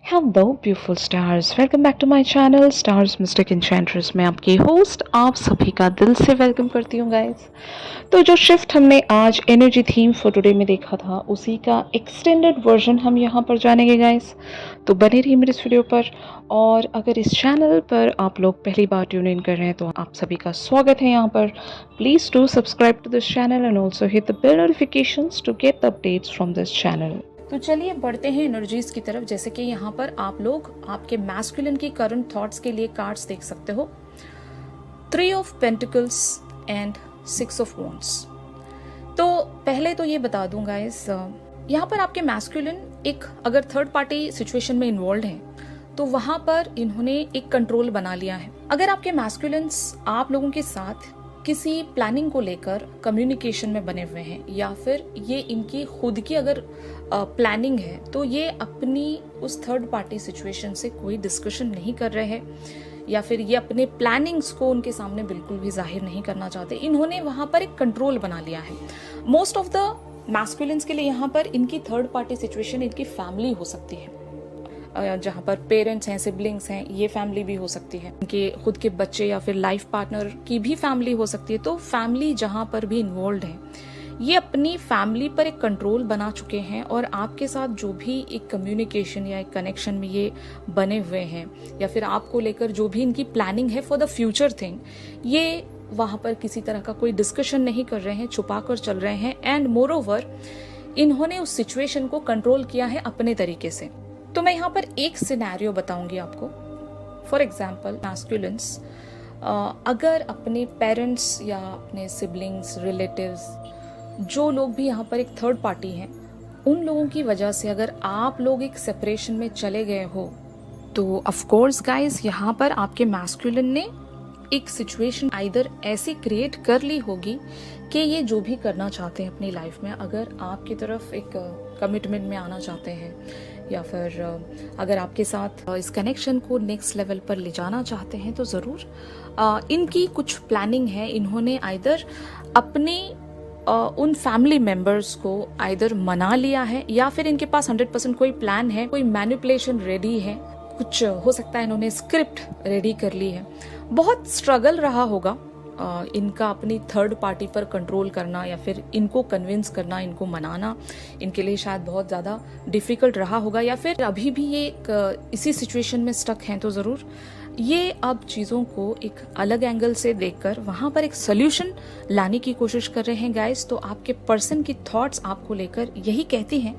Hello beautiful stars, welcome back to my channel stars mystic enchantress. मैं आपकी host आप सभी का दिल से वेलकम करती हूँ गाइस। तो जो शिफ्ट हमने आज एनर्जी थीम फॉर टुडे में देखा था, उसी का एक्सटेंडेड वर्जन हम यहाँ पर जानेंगे गाइस। तो बने रहिए मेरे इस वीडियो पर। और अगर इस चैनल पर आप लोग पहली बार ट्यून इन कर रहे हैं तो आप सभी का स्वागत है यहाँ पर। Please do subscribe to this channel and also hit the bell notifications to get the updates from this channel. तो चलिए बढ़ते हैं एनर्जीज की तरफ। जैसे कि यहाँ पर आप लोग आपके मैस्कुलिन की करंट थॉट्स के लिए कार्ड्स देख सकते हो, 3 of pentacles and 6 of wands. तो पहले तो ये बता दूं गाइस, यहाँ पर आपके मैस्कुलिन एक अगर थर्ड पार्टी सिचुएशन में इन्वॉल्व है तो वहां पर इन्होंने एक कंट्रोल बना लिया है। अगर आपके मैस्कुलिन्स आप लोगों के साथ किसी प्लानिंग को लेकर कम्युनिकेशन में बने हुए हैं, या फिर ये इनकी खुद की अगर प्लानिंग है, तो ये अपनी उस थर्ड पार्टी सिचुएशन से कोई डिस्कशन नहीं कर रहे हैं, या फिर ये अपने प्लानिंग्स को उनके सामने बिल्कुल भी जाहिर नहीं करना चाहते। इन्होंने वहां पर एक कंट्रोल बना लिया है। मोस्ट ऑफ द मैस्कुलिन्स के लिए यहाँ पर इनकी थर्ड पार्टी सिचुएशन इनकी फैमिली हो सकती है, जहाँ पर पेरेंट्स हैं, सिबलिंग्स हैं, ये फैमिली भी हो सकती है, उनके खुद के बच्चे या फिर लाइफ पार्टनर की भी फैमिली हो सकती है। तो फैमिली जहाँ पर भी इन्वॉल्व है, ये अपनी फैमिली पर एक कंट्रोल बना चुके हैं, और आपके साथ जो भी एक कम्युनिकेशन या एक कनेक्शन में ये बने हुए हैं, या फिर आपको लेकर जो भी इनकी प्लानिंग है फॉर द फ्यूचर थिंग, ये वहाँ पर किसी तरह का कोई डिस्कशन नहीं कर रहे हैं, छुपा कर चल रहे हैं। एंड मोर ओवर इन्होंने उस सिचुएशन को कंट्रोल किया है अपने तरीके से। तो मैं यहाँ पर एक सिनेरियो बताऊंगी आपको। फॉर एग्जाम्पल मैस्कुलिन्स अगर अपने पेरेंट्स या अपने सिबलिंग्स, रिलेटिव्स, जो लोग भी यहाँ पर एक थर्ड पार्टी हैं, उन लोगों की वजह से अगर आप लोग एक सेपरेशन में चले गए हो, तो ऑफ कोर्स गाइस यहाँ पर आपके मैस्कुलिन ने एक सिचुएशन आइदर ऐसी क्रिएट कर ली होगी कि ये जो भी करना चाहते हैं अपनी लाइफ में, अगर आपकी तरफ एक कमिटमेंट में आना चाहते हैं, या फिर अगर आपके साथ इस कनेक्शन को नेक्स्ट लेवल पर ले जाना चाहते हैं, तो ज़रूर इनकी कुछ प्लानिंग है। इन्होंने आइदर अपने उन फैमिली मेंबर्स को आइदर मना लिया है, या फिर इनके पास 100% कोई प्लान है, कोई मैनिपुलेशन रेडी है, कुछ हो सकता है इन्होंने स्क्रिप्ट रेडी कर ली है। बहुत स्ट्रगल रहा होगा इनका अपनी थर्ड पार्टी पर कंट्रोल करना, या फिर इनको कन्विंस करना, इनको मनाना इनके लिए शायद बहुत ज़्यादा डिफ़िकल्ट रहा होगा, या फिर अभी भी ये इसी सिचुएशन में स्टक हैं। तो ज़रूर ये अब चीज़ों को एक अलग एंगल से देखकर वहाँ पर एक सोल्यूशन लाने की कोशिश कर रहे हैं गाइस। तो आपके पर्सन की थॉट्स आपको लेकर यही कहती हैं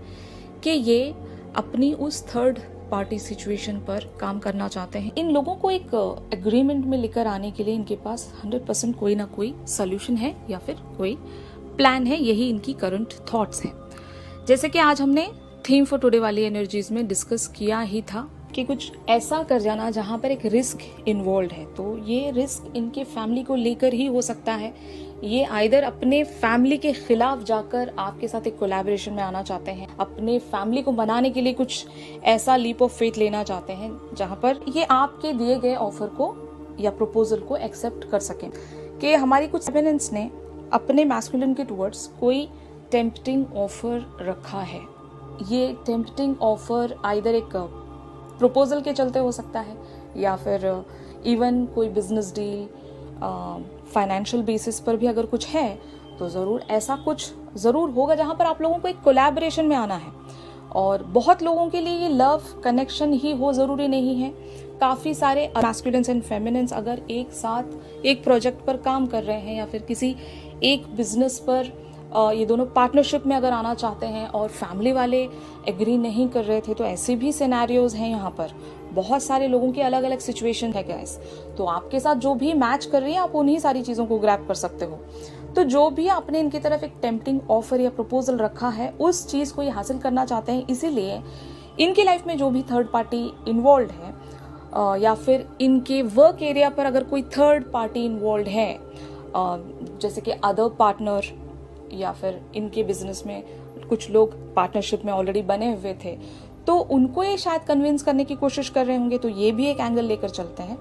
कि ये अपनी उस थर्ड पार्टी सिचुएशन पर काम करना चाहते हैं। इन लोगों को एक एग्रीमेंट में लेकर आने के लिए इनके पास 100% कोई ना कोई सोल्यूशन है, या फिर कोई प्लान है। यही इनकी करंट थॉट्स हैं। जैसे कि आज हमने थीम फॉर टुडे वाली एनर्जीज में डिस्कस किया ही था कि कुछ ऐसा कर जाना जहां पर एक रिस्क इन्वॉल्व है। तो ये रिस्क इनके फैमिली को लेकर ही हो सकता है। ये आइदर अपने फैमिली के खिलाफ जाकर आपके साथ एक कोलैबोरेशन में आना चाहते हैं, अपने फैमिली को मनाने के लिए कुछ ऐसा लीप ऑफ फेथ लेना चाहते हैं जहां पर ये आपके दिए गए ऑफर को या प्रपोजल को एक्सेप्ट कर सकें। कि हमारी कुछ फेमिनिन्स ने अपने मैस्कुलिन के टुवर्ड्स कोई टेम्पटिंग ऑफर रखा है। ये टेम्पटिंग ऑफर आइदर एक प्रपोजल के चलते हो सकता है, या फिर इवन कोई बिजनेस डील, फाइनेंशियल बेसिस पर भी अगर कुछ है, तो ज़रूर ऐसा कुछ ज़रूर होगा जहाँ पर आप लोगों को एक कोलैबोरेशन में आना है। और बहुत लोगों के लिए ये लव कनेक्शन ही हो, ज़रूरी नहीं है। काफ़ी सारे मैस्कुलिन्स एंड फेमिनिन्स अगर एक साथ एक प्रोजेक्ट पर काम कर रहे हैं, या फिर किसी एक बिजनेस पर ये दोनों पार्टनरशिप में अगर आना चाहते हैं और फैमिली वाले एग्री नहीं कर रहे थे, तो ऐसे भी सिनेरियोज हैं। यहाँ पर बहुत सारे लोगों की अलग अलग सिचुएशन है गाइस। तो आपके साथ जो भी मैच कर रही है, आप उन्हीं सारी चीज़ों को ग्रैब कर सकते हो। तो जो भी आपने इनकी तरफ एक टेम्पटिंग ऑफर या प्रपोजल रखा है, उस चीज़ को ये हासिल करना चाहते हैं। इसीलिए इनकी लाइफ में जो भी थर्ड पार्टी इन्वॉल्व है, या फिर इनके वर्क एरिया पर अगर कोई थर्ड पार्टी इन्वॉल्व है, जैसे कि अदर पार्टनर, या फिर इनके बिजनेस में कुछ लोग पार्टनरशिप में ऑलरेडी बने हुए थे, तो उनको ये शायद कन्विंस करने की कोशिश कर रहे होंगे। तो ये भी एक एंगल लेकर चलते हैं।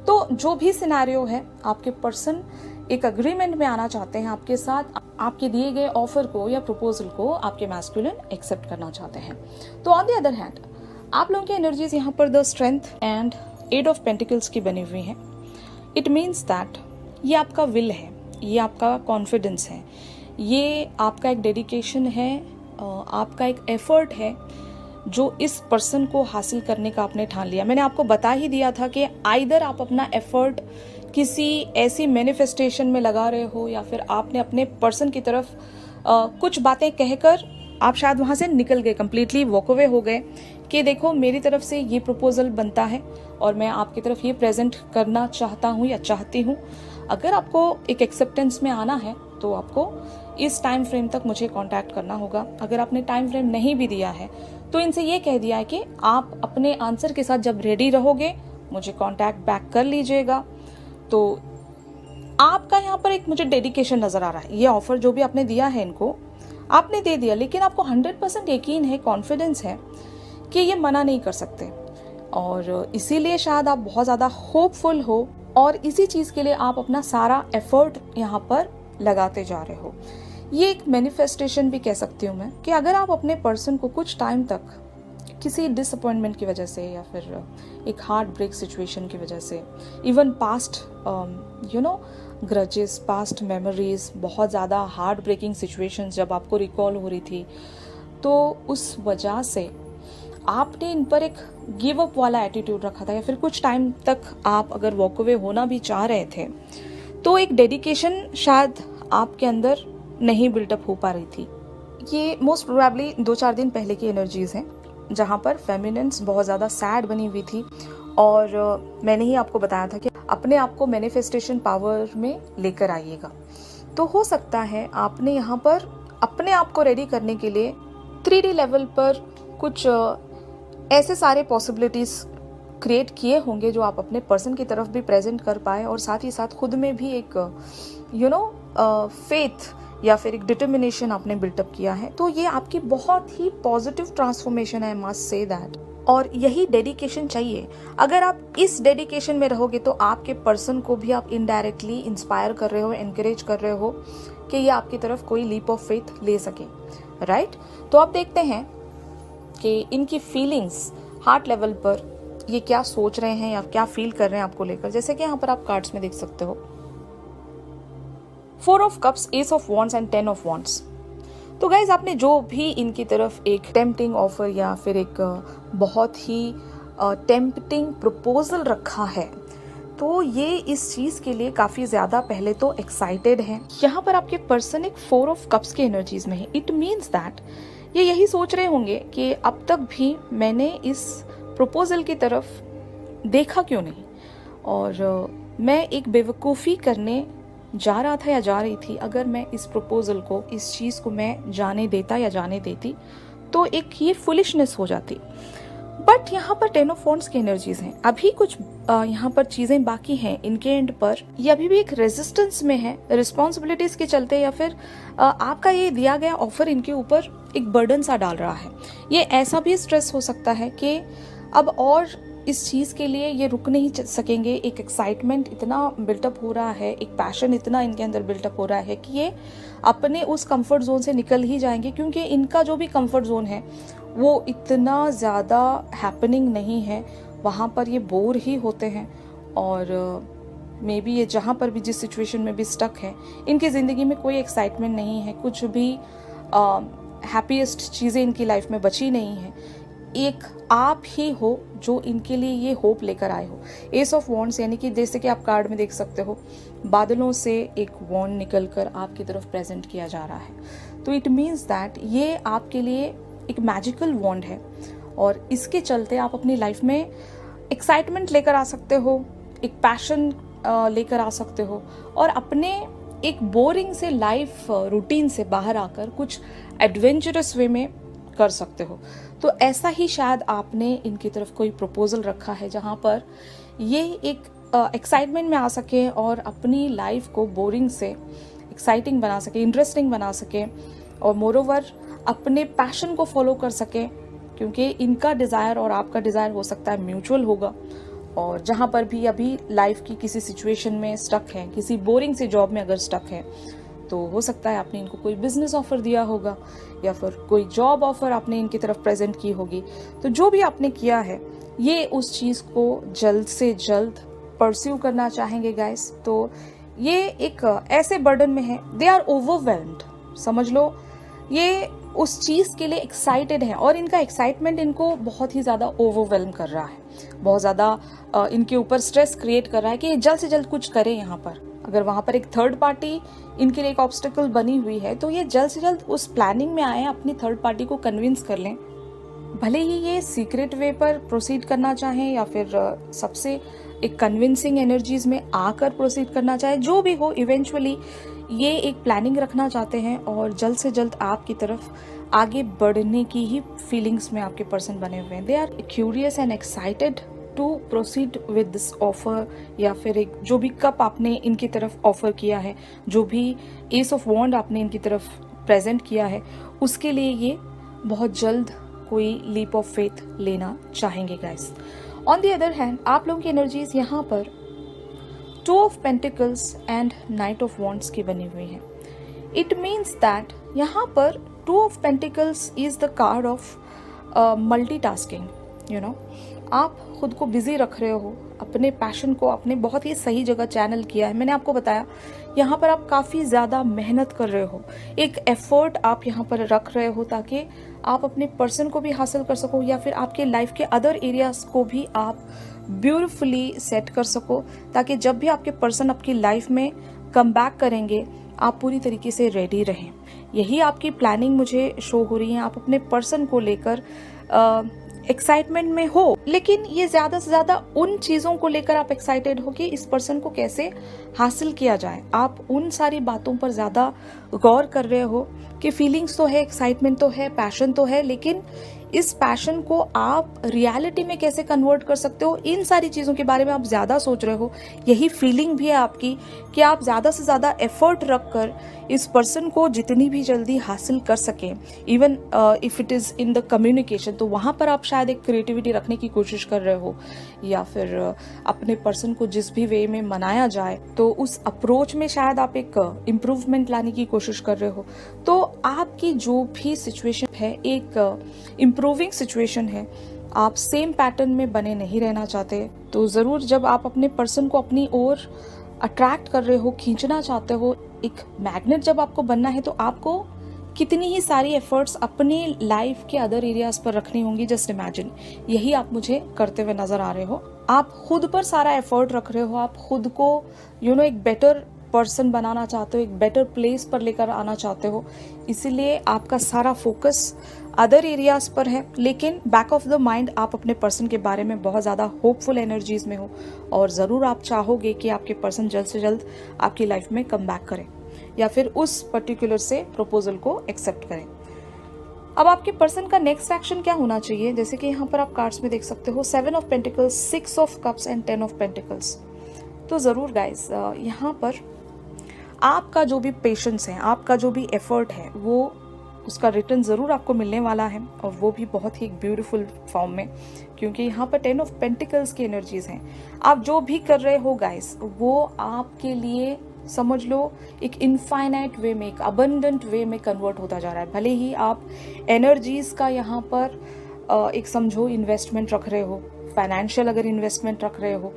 तो जो भी सिनेरियो है, आपके पर्सन एक अग्रीमेंट में आना चाहते हैं आपके साथ, आपके दिए गए ऑफर को या प्रपोजल को आपके मैस्कुलिन एक्सेप्ट करना चाहते हैं। तो ऑन द अदर हैंड आप लोगों की एनर्जीज यहाँ पर the strength and 8 of pentacles की बनी हुई हैं। इट मीन्स दैट ये आपका विल है, ये आपका कॉन्फिडेंस है, ये आपका एक डेडिकेशन है, आपका एक एफर्ट है जो इस पर्सन को हासिल करने का आपने ठान लिया। मैंने आपको बता ही दिया था कि आइदर आप अपना एफर्ट किसी ऐसी मैनिफेस्टेशन में लगा रहे हो या फिर आपने अपने पर्सन की तरफ कुछ बातें कहकर आप शायद वहाँ से निकल गए, कम्प्लीटली वॉक अवे हो गए कि देखो मेरी तरफ से ये प्रपोजल बनता है और मैं आपकी तरफ ये प्रेजेंट करना चाहता हूँ या चाहती हूँ। अगर आपको एक एक्सेप्टेंस में आना है तो आपको इस टाइम फ्रेम तक मुझे कांटेक्ट करना होगा। अगर आपने टाइम फ्रेम नहीं भी दिया है तो इनसे ये कह दिया है कि आप अपने आंसर के साथ जब रेडी रहोगे मुझे कांटेक्ट बैक कर लीजिएगा। तो आपका यहाँ पर एक मुझे डेडिकेशन नजर आ रहा है। ये ऑफर जो भी आपने दिया है इनको आपने दे दिया, लेकिन आपको 100% यकीन है, कॉन्फिडेंस है कि ये मना नहीं कर सकते और इसीलिए शायद आप बहुत ज़्यादा होपफुल हो और इसी चीज़ के लिए आप अपना सारा एफर्ट यहाँ पर लगाते जा रहे हो। ये एक मैनिफेस्टेशन भी कह सकती हूँ मैं कि अगर आप अपने पर्सन को कुछ टाइम तक किसी डिसअपॉइंटमेंट की वजह से या फिर एक हार्ट ब्रेक सिचुएशन की वजह से, even past grudges, past memories, बहुत ज़्यादा हार्ट ब्रेकिंग सिचुएशंस जब आपको रिकॉल हो रही थी, तो उस वजह से आपने इन पर एक गिव अप वाला एटीट्यूड रखा था या फिर कुछ टाइम तक आप अगर वॉक अवे होना भी चाह रहे थे तो एक डेडिकेशन शायद आपके अंदर नहीं बिल्टअप हो पा रही थी। ये मोस्ट प्रोबेबली 2-4 दिन पहले की एनर्जीज हैं जहाँ पर फेमिनिन्स बहुत ज़्यादा सैड बनी हुई थी और मैंने ही आपको बताया था कि अपने आप को मैनिफेस्टेशन पावर में लेकर आइएगा। तो हो सकता है आपने यहाँ पर अपने आप को रेडी करने के लिए 3D लेवल पर कुछ ऐसे सारे पॉसिबिलिटीज क्रिएट किए होंगे जो आप अपने पर्सन की तरफ भी प्रेजेंट कर पाए और साथ ही साथ खुद में भी एक फेथ या फिर एक डिटर्मिनेशन आपने बिल्टअप किया है। तो ये आपकी बहुत ही पॉजिटिव ट्रांसफॉर्मेशन है, मस्ट से दैट। और यही डेडिकेशन चाहिए। अगर आप इस डेडिकेशन में रहोगे तो आपके पर्सन को भी आप इनडायरेक्टली इंस्पायर कर रहे हो, एनकरेज कर रहे हो कि ये आपकी तरफ कोई लीप ऑफ फेथ ले सके, राइट। तो आप देखते हैं कि इनकी फीलिंग्स हार्ट लेवल पर ये क्या सोच रहे हैं या क्या फील कर रहे हैं आपको लेकर। जैसे कि यहाँ पर आप कार्ड्स में देख सकते हो 4 of cups, S of wands and 10 of wands. तो गाइज आपने जो भी इनकी तरफ एक टेम्पटिंग ऑफर या फिर एक बहुत ही टेम्पटिंग प्रपोजल रखा है तो ये इस चीज के लिए काफी ज्यादा पहले तो एक्साइटेड हैं। यहाँ पर आपके पर्सन एक 4 ऑफ कप्स के एनर्जीज में है। इट मीन्स दैट ये यही सोच रहे होंगे कि अब तक भी मैंने इस प्रपोजल की तरफ देखा क्यों नहीं और मैं एक बेवकूफ़ी करने जा रहा था या जा रही थी। अगर मैं इस प्रपोजल को, इस चीज़ को मैं जाने देता या जाने देती तो एक ये फुलिशनेस हो जाती। बट यहाँ पर 10 ऑफ वॉन्ड्स की एनर्जीज हैं। अभी कुछ यहाँ पर चीज़ें बाकी हैं इनके एंड पर, ये अभी भी एक रेजिस्टेंस में है रिस्पॉन्सिबिलिटीज के चलते या फिर आपका ये दिया गया ऑफर इनके ऊपर एक बर्डन सा डाल रहा है। ये ऐसा भी स्ट्रेस हो सकता है कि अब और इस चीज़ के लिए ये रुक नहीं सकेंगे। एक एक्साइटमेंट इतना बिल्टअप हो रहा है, एक पैशन इतना इनके अंदर बिल्टअप हो रहा है कि ये अपने उस कंफर्ट जोन से निकल ही जाएंगे, क्योंकि इनका जो भी कंफर्ट जोन है वो इतना ज़्यादा हैपनिंग नहीं है। वहाँ पर ये बोर ही होते हैं और मे बी ये जहाँ पर भी जिस सिचुएशन में भी स्टक है, इनकी ज़िंदगी में कोई एक्साइटमेंट नहीं है, कुछ भी हैप्पीएस्ट चीज़ें इनकी लाइफ में बची नहीं है। एक आप ही हो जो इनके लिए ये होप लेकर आए हो। एस ऑफ वॉन्ड्स यानी कि जैसे कि आप कार्ड में देख सकते हो बादलों से एक वॉन्ड निकलकर आपकी तरफ प्रेजेंट किया जा रहा है। तो इट मीन्स दैट ये आपके लिए एक मैजिकल वॉन्ड है और इसके चलते आप अपनी लाइफ में एक्साइटमेंट लेकर आ सकते हो, एक पैशन लेकर आ सकते हो और अपने एक बोरिंग से लाइफ रूटीन से बाहर आकर कुछ एडवेंचरस वे में कर सकते हो। तो ऐसा ही शायद आपने इनकी तरफ कोई प्रपोजल रखा है जहाँ पर ये एक एक्साइटमेंट में आ सके और अपनी लाइफ को बोरिंग से एक्साइटिंग बना सके, इंटरेस्टिंग बना सके और मोरोवर अपने पैशन को फॉलो कर सके, क्योंकि इनका डिज़ायर और आपका डिज़ायर हो सकता है म्यूचुअल होगा। और जहाँ पर भी अभी लाइफ की किसी सिचुएशन में स्टक है, किसी बोरिंग से जॉब में अगर स्टक है, तो हो सकता है आपने इनको कोई बिजनेस ऑफर दिया होगा या फिर कोई जॉब ऑफर आपने इनकी तरफ प्रेजेंट की होगी। तो जो भी आपने किया है ये उस चीज़ को जल्द से जल्द परस्यू करना चाहेंगे गाइस। तो ये एक ऐसे बर्डन में है, दे आर ओवरवेल्म्ड, समझ लो ये उस चीज़ के लिए एक्साइटेड है और इनका एक्साइटमेंट इनको बहुत ही ज़्यादा ओवरवेल्म कर रहा है, बहुत ज़्यादा इनके ऊपर स्ट्रेस क्रिएट कर रहा है कि जल्द से जल्द कुछ करें यहाँ पर। अगर वहाँ पर एक थर्ड पार्टी इनके लिए एक ऑब्स्टिकल बनी हुई है तो ये जल्द से जल्द उस प्लानिंग में आए, अपनी थर्ड पार्टी को कन्विंस कर लें, भले ही ये सीक्रेट वे पर प्रोसीड करना चाहें या फिर सबसे एक कन्विंसिंग एनर्जीज में आकर प्रोसीड करना चाहे, जो भी हो इवेंचुअली ये एक प्लानिंग रखना चाहते हैं और जल्द से जल्द आपकी तरफ आगे बढ़ने की ही फीलिंग्स में आपके पर्सन बने हुए हैं। They are curious and excited to proceed with this offer, या फिर एक जो भी कप आपने इनकी तरफ ऑफर किया है, जो भी एस ऑफ वॉन्ड आपने इनकी तरफ प्रेजेंट किया है, उसके लिए ये बहुत जल्द कोई लीप ऑफ फेथ लेना चाहेंगे guys. On the other hand आप लोगों की एनर्जीज यहाँ पर 2 of pentacles and knight of wands की बनी हुई है। इट मीन्स दैट यहाँ पर 2 of pentacles is the card of multitasking. You know, आप खुद को बिजी रख रहे हो, अपने पैशन को आपने बहुत ही सही जगह चैनल किया है। मैंने आपको बताया यहाँ पर आप काफ़ी ज़्यादा मेहनत कर रहे हो, एक एफर्ट आप यहाँ पर रख रहे हो ताकि आप अपने पर्सन को भी हासिल कर सको या फिर आपके लाइफ के अदर एरियाज को भी आप ब्यूटिफुली सेट कर सको, ताकि जब भी आपके पर्सन आपकी लाइफ में कम बैक करेंगे आप पूरी तरीके से रेडी रहें। यही आपकी प्लानिंग मुझे शो हो रही है। आप अपने पर्सन को लेकर एक्साइटमेंट में हो, लेकिन ये ज़्यादा से ज़्यादा उन चीज़ों को लेकर आप एक्साइटेड हो कि इस पर्सन को कैसे हासिल किया जाए। आप उन सारी बातों पर ज़्यादा गौर कर रहे हो कि फीलिंग्स तो है, एक्साइटमेंट तो है, पैशन तो है, लेकिन इस पैशन को आप रियलिटी में कैसे कन्वर्ट कर सकते हो, इन सारी चीज़ों के बारे में आप ज़्यादा सोच रहे हो। यही फीलिंग भी है आपकी कि आप ज़्यादा से ज़्यादा एफर्ट रख कर इस पर्सन को जितनी भी जल्दी हासिल कर सकें। Even if it is in the communication, तो वहाँ पर आप शायद एक क्रिएटिविटी रखने की कोशिश कर रहे हो, या फिर अपने पर्सन को जिस भी वे में मनाया जाए तो उस अप्रोच में शायद आप एक इम्प्रूवमेंट लाने की कोशिश कर रहे हो। तो आपकी जो भी सिचुएशन है एक इम्प्रूविंग सिचुएशन है, आप सेम पैटर्न में बने नहीं रहना चाहते। तो ज़रूर जब आप अपने पर्सन को अपनी ओर अट्रैक्ट कर रहे हो, खींचना चाहते हो, एक मैग्नेट जब आपको बनना है तो आपको कितनी ही सारी एफर्ट्स अपनी लाइफ के अदर एरियाज पर रखनी होंगी। जस्ट इमेजिन, यही आप मुझे करते हुए नजर आ रहे हो। आप खुद पर सारा एफर्ट रख रहे हो, आप खुद को एक बेटर पर्सन बनाना चाहते हो, एक बेटर प्लेस पर लेकर आना चाहते हो, इसीलिए आपका सारा फोकस अदर एरियाज पर है। लेकिन बैक ऑफ द माइंड आप अपने पर्सन के बारे में बहुत ज़्यादा होपफुल एनर्जीज में हो और ज़रूर आप चाहोगे कि आपके पर्सन जल्द से जल्द आपकी लाइफ में कम बैक करें या फिर उस पर्टिकुलर से प्रपोजल को एक्सेप्ट करें। अब आपके पर्सन का नेक्स्ट एक्शन क्या होना चाहिए, जैसे कि यहाँ पर आप कार्ड्स में देख सकते हो 7 of pentacles, 6 of cups and 10 of pentacles. तो ज़रूर गाइस यहाँ पर आपका जो भी पेशेंस है, आपका जो भी एफर्ट है, वो उसका रिटर्न ज़रूर आपको मिलने वाला है, और वो भी बहुत ही एक ब्यूटीफुल फॉर्म में, क्योंकि यहाँ पर 10 ऑफ पेंटिकल्स की एनर्जीज हैं। आप जो भी कर रहे हो गाइस, वो आपके लिए समझ लो एक इनफाइनाइट वे में, एक अबंडेंट वे में कन्वर्ट होता जा रहा है। भले ही आप एनर्जीज का यहाँ पर एक समझो इन्वेस्टमेंट रख रहे हो, फाइनेंशियल अगर इन्वेस्टमेंट रख रहे हो,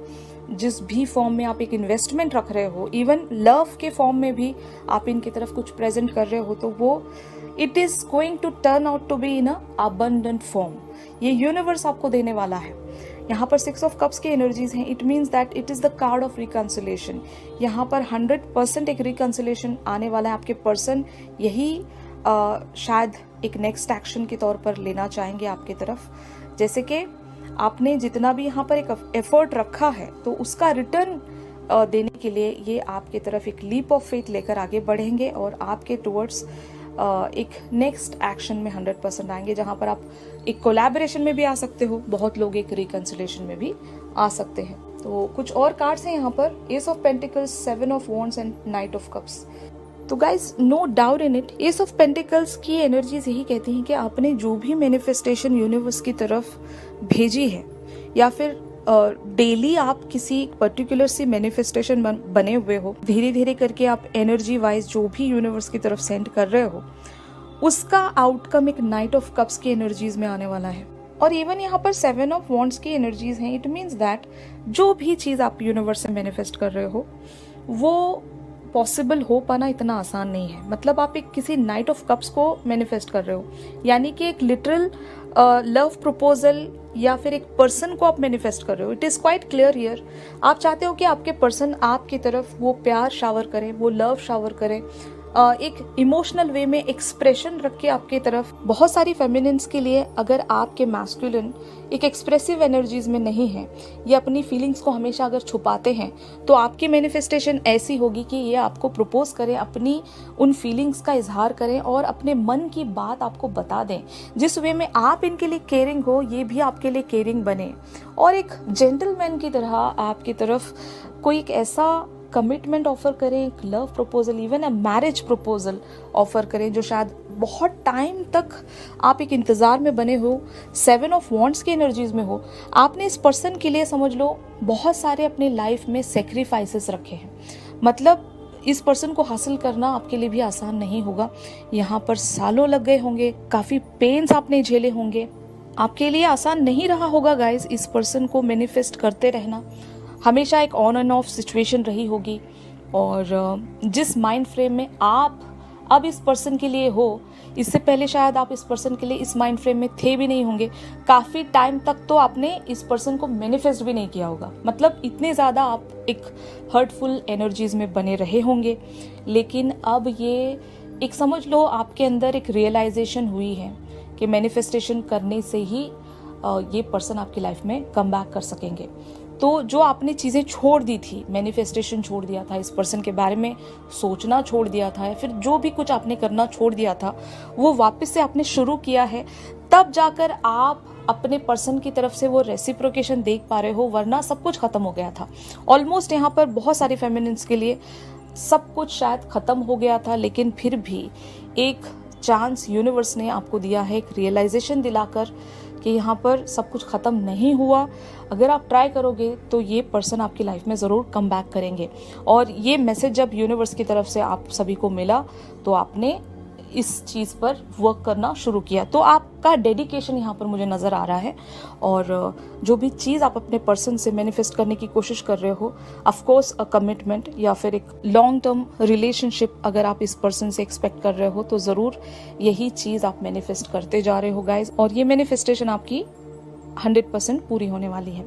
जिस भी फॉर्म में आप एक इन्वेस्टमेंट रख रहे हो, इवन लव के फॉर्म में भी आप इनकी तरफ कुछ प्रेजेंट कर रहे हो, तो वो it is going to turn out to be in a abundant form. ये यूनिवर्स आपको देने वाला है। यहाँ पर 6 ऑफ कप्स की एनर्जीज हैं। It means that it is the card of reconciliation. यहाँ पर 100% एक रिकंसिलेशन आने वाला है। आपके पर्सन यही शायद एक नेक्स्ट एक्शन के तौर पर लेना चाहेंगे आपकी तरफ। जैसे कि आपने जितना भी यहाँ पर एक एफर्ट रखा है, तो उसका रिटर्न देने के लिए ये आपके तरफ एक लीप ऑफ फेथ लेकर आगे बढ़ेंगे और आपके टुवर्ड्स एक नेक्स्ट एक्शन में 100% आएंगे, जहाँ पर आप एक कोलैबोरेशन में भी आ सकते हो, बहुत लोग एक रिकंसिलेशन में भी आ सकते हैं। तो कुछ और कार्ड्स हैं यहाँ पर, ace of pentacles, 7 of wands and knight of cups. तो guys no doubt in it, ace of pentacles की एनर्जीज यही कहती हैं कि आपने जो भी मैनिफेस्टेशन यूनिवर्स की तरफ भेजी है, या फिर डेली आप किसी पर्टिकुलर सी मैनिफेस्टेशन बने हुए हो, धीरे धीरे करके आप एनर्जी वाइज जो भी यूनिवर्स की तरफ सेंड कर रहे हो, उसका आउटकम एक नाइट ऑफ कप्स की एनर्जीज में आने वाला है। और इवन यहाँ पर 7 ऑफ वॉन्ड्स की एनर्जीज हैं। इट मीन्स दैट जो भी चीज़ आप यूनिवर्स से मैनिफेस्ट कर रहे हो वो पॉसिबल हो पाना इतना आसान नहीं है। मतलब आप एक किसी नाइट ऑफ कप्स को मैनिफेस्ट कर रहे हो, यानी कि एक लिटरल लव प्रपोजल या फिर एक पर्सन को आप मैनिफेस्ट कर रहे हो। It is quite clear here, आप चाहते हो कि आपके पर्सन आपकी तरफ वो प्यार शावर करें, वो लव शावर करें, एक इमोशनल वे में एक्सप्रेशन रख के आपके तरफ। बहुत सारी फेमिनिन्स के लिए अगर आपके मैस्कुलिन एक एक्सप्रेसिव एनर्जीज में नहीं है, ये अपनी फीलिंग्स को हमेशा अगर छुपाते हैं, तो आपकी मैनिफेस्टेशन ऐसी होगी कि ये आपको प्रपोज करें, अपनी उन फीलिंग्स का इजहार करें और अपने मन की बात आपको बता दें। जिस वे में आप इनके लिए केयरिंग हो, ये भी आपके लिए केयरिंग बने और एक जेंटलमैन की तरह आपकी तरफ कोई एक ऐसा कमिटमेंट ऑफर करें, एक love proposal, even a marriage proposal offer करें जो शायद बहुत टाइम तक आप एक इंतज़ार में बने हो, 7 ऑफ वॉन्ड्स की एनर्जीज में हो। आपने इस पर्सन के लिए समझ लो बहुत सारे अपनी लाइफ में सेक्रीफाइसेस रखे हैं। मतलब इस पर्सन को हासिल करना आपके लिए भी आसान नहीं होगा। यहाँ पर सालों लग गए होंगे, काफ़ी पेन्स आपने झेले होंगे। आपके लिए आसान नहीं रहा होगा गाइज इस पर्सन को मैनिफेस्ट करते रहना। हमेशा एक ऑन एंड ऑफ सिचुएशन रही होगी और जिस माइंड फ्रेम में आप अब इस पर्सन के लिए हो, इससे पहले शायद आप इस पर्सन के लिए इस माइंड फ्रेम में थे भी नहीं होंगे। काफ़ी टाइम तक तो आपने इस पर्सन को मैनिफेस्ट भी नहीं किया होगा। मतलब इतने ज़्यादा आप एक हर्टफुल एनर्जीज में बने रहे होंगे। लेकिन अब ये एक समझ लो आपके अंदर एक रियलाइजेशन हुई है कि मैनिफेस्टेशन करने से ही ये पर्सन आपकी लाइफ में कम बैक कर सकेंगे। तो जो आपने चीज़ें छोड़ दी थी, मैनिफेस्टेशन छोड़ दिया था, इस पर्सन के बारे में सोचना छोड़ दिया था, या फिर जो भी कुछ आपने करना छोड़ दिया था, वो वापस से आपने शुरू किया है। तब जाकर आप अपने पर्सन की तरफ से वो रेसिप्रोकेशन देख पा रहे हो, वरना सब कुछ खत्म हो गया था। ऑलमोस्ट यहाँ पर बहुत सारी फेमिनिन्स के लिए सब कुछ शायद खत्म हो गया था, लेकिन फिर भी एक चांस यूनिवर्स ने आपको दिया है, एक रियलाइजेशन दिलाकर कि यहाँ पर सब कुछ ख़त्म नहीं हुआ। अगर आप ट्राई करोगे तो ये पर्सन आपकी लाइफ में ज़रूर कम बैक करेंगे। और ये मैसेज जब यूनिवर्स की तरफ से आप सभी को मिला तो आपने इस चीज़ पर वर्क करना शुरू किया। तो आपका डेडिकेशन यहाँ पर मुझे नज़र आ रहा है। और जो भी चीज़ आप अपने पर्सन से मैनिफेस्ट करने की कोशिश कर रहे हो, ऑफ कोर्स अ कमिटमेंट या फिर एक लॉन्ग टर्म रिलेशनशिप अगर आप इस पर्सन से एक्सपेक्ट कर रहे हो, तो ज़रूर यही चीज़ आप मैनिफेस्ट करते जा रहे हो गाइज। और ये मैनिफेस्टेशन आपकी 100% पूरी होने वाली है।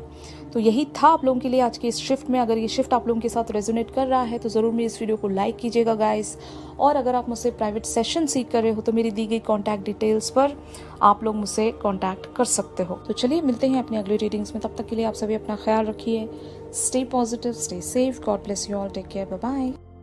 तो यही था आप लोगों के लिए आज की इस शिफ्ट में। अगर ये शिफ्ट आप लोगों के साथ रेजोनेट कर रहा है तो ज़रूर मेरी इस वीडियो को लाइक कीजिएगा गाइस। और अगर आप मुझसे प्राइवेट सेशन सीख कर रहे हो तो मेरी दी गई कॉन्टैक्ट डिटेल्स पर आप लोग मुझसे कॉन्टैक्ट कर सकते हो। तो चलिए मिलते हैं अपनी अगली रीडिंग्स में। तब तक के लिए आप सभी अपना ख्याल रखिए। Stay positive, stay safe, God bless you all, take care, bye bye.